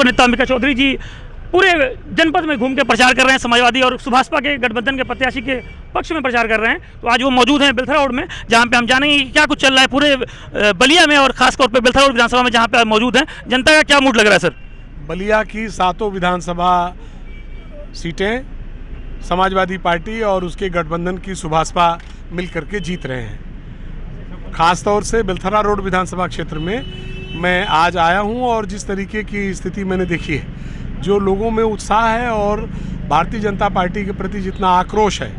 नेता अंबिका चौधरी जी पूरे जनपद में घूम के प्रचार कर रहे हैं। समाजवादी और सुभाषपा के गठबंधन के प्रत्याशी के पक्ष में प्रचार कर रहे हैं। तो आज वो मौजूद हैं बेलथरा रोड में, जहां पे हम जानेंगे कि क्या कुछ चल रहा है पूरे बलिया में और खासतौर पे बेलथरा रोड विधानसभा में, जहां पे मौजूद हैं। जनता का क्या मूड लग रहा है सर? बलिया की 7 विधानसभा सीटें समाजवादी पार्टी और उसके गठबंधन की सुभाषपा मिल करके जीत रहे हैं। खासतौर से बेलथरा रोड विधानसभा क्षेत्र में मैं आज आया हूं और जिस तरीके की स्थिति मैंने देखी है, जो लोगों में उत्साह है और भारतीय जनता पार्टी के प्रति जितना आक्रोश है,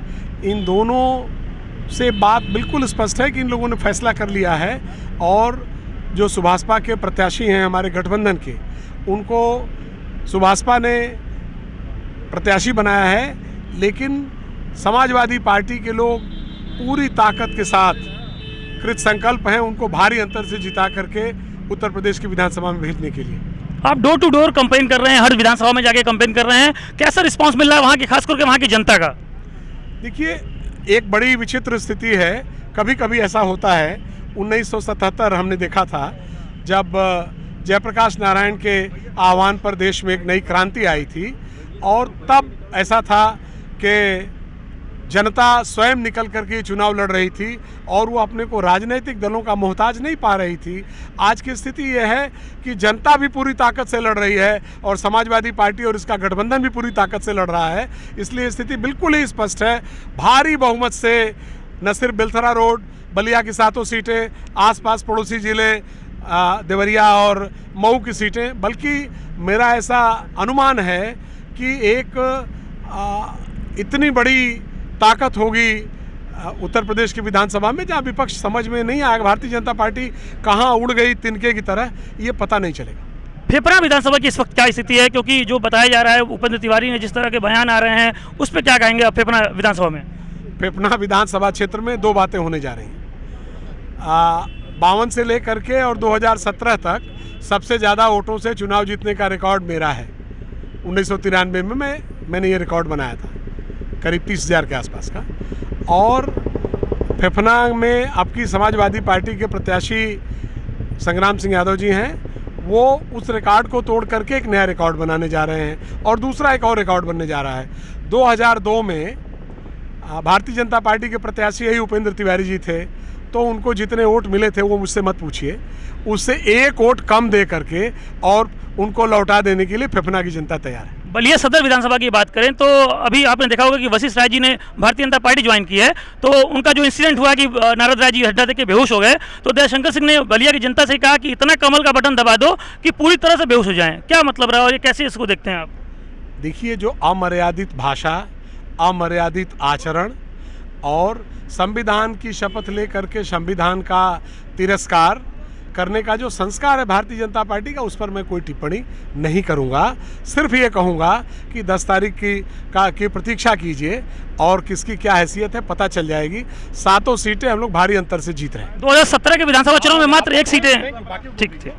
इन दोनों से बात बिल्कुल स्पष्ट है कि इन लोगों ने फैसला कर लिया है और जो सुभाषपा के प्रत्याशी हैं हमारे गठबंधन के, उनको सुभाषपा ने प्रत्याशी बनाया है। लेकिन समाजवादी पार्टी के लोग पूरी ताकत के साथ कृत संकल्प हैं उनको भारी अंतर से जिता करके उत्तर प्रदेश की विधानसभा में भेजने के लिए। आप डोर टू डोर कैंपेन कर रहे हैं, हर विधानसभा में जाके कैंपेन कर रहे हैं, कैसा रिस्पांस मिल रहा है वहाँ की, खास करके वहाँ की जनता का? देखिए, एक बड़ी विचित्र स्थिति है। कभी कभी ऐसा होता है, 1977 हमने देखा था जब जयप्रकाश नारायण के आह्वान पर देश में एक नई क्रांति आई थी और तब ऐसा था कि जनता स्वयं निकल करके चुनाव लड़ रही थी और वो अपने को राजनीतिक दलों का मोहताज नहीं पा रही थी। आज की स्थिति ये है कि जनता भी पूरी ताकत से लड़ रही है और समाजवादी पार्टी और इसका गठबंधन भी पूरी ताकत से लड़ रहा है। इसलिए स्थिति बिल्कुल ही स्पष्ट है। भारी बहुमत से न सिर्फ बेलथरा रोड, बलिया की 7 सीटें, आसपास पड़ोसी जिले देवरिया और मऊ की सीटें, बल्कि मेरा ऐसा अनुमान है कि एक इतनी बड़ी ताकत होगी उत्तर प्रदेश की विधानसभा में, जहां विपक्ष समझ में नहीं आएगा भारतीय जनता पार्टी कहां उड़ गई तिनके की तरह, ये पता नहीं चलेगा। फेफड़ा विधानसभा की इस वक्त क्या स्थिति है? क्योंकि जो बताया जा रहा है, उपेंद्र तिवारी ने जिस तरह के बयान आ रहे हैं, उस पर क्या कहेंगे आप फेफड़ा विधानसभा में? फेफड़ा विधानसभा क्षेत्र में 2 बातें होने जा रही हैं। 52 से लेकर के और 2017 तक सबसे ज़्यादा वोटों से चुनाव जीतने का रिकॉर्ड मेरा है। 1993 में मैंने ये रिकॉर्ड बनाया था, करीब 30,000 के आसपास का। और फेफना में आपकी समाजवादी पार्टी के प्रत्याशी संग्राम सिंह यादव जी हैं, वो उस रिकॉर्ड को तोड़ करके एक नया रिकॉर्ड बनाने जा रहे हैं और दूसरा एक और रिकॉर्ड बनने जा रहा है। 2002 में भारतीय जनता पार्टी के प्रत्याशी यही उपेंद्र तिवारी जी थे, तो उनको जितने वोट मिले थे वो मुझसे मत पूछिए, उससे 1 वोट कम दे करके और उनको लौटा देने के लिए फेफना की जनता तैयार है। बलिया सदर विधानसभा की बात करें तो अभी आपने देखा होगा कि वशिष्ठ राय जी ने भारतीय जनता पार्टी ज्वाइन की है, तो उनका जो इंसिडेंट हुआ कि नारद राय जी हड्डा देके बेहोश हो गए, तो दयाशंकर सिंह ने बलिया की जनता से कहा कि इतना कमल का बटन दबा दो कि पूरी तरह से बेहोश हो जाएं। क्या मतलब रहा और ये कैसे इसको देखते हैं आप? देखिए, जो अमर्यादित भाषा, अमर्यादित आचरण और संविधान की शपथ लेकर के संविधान का तिरस्कार करने का जो संस्कार है भारतीय जनता पार्टी का, उस पर मैं कोई टिप्पणी नहीं करूंगा। सिर्फ ये कहूंगा कि 10 तारीख की प्रतीक्षा कीजिए और किसकी क्या हैसियत है पता चल जाएगी। 7 सीटें हम लोग भारी अंतर से जीत रहे हैं। 2017 के विधानसभा चुनाव में मात्र 1 सीटें। ठीक।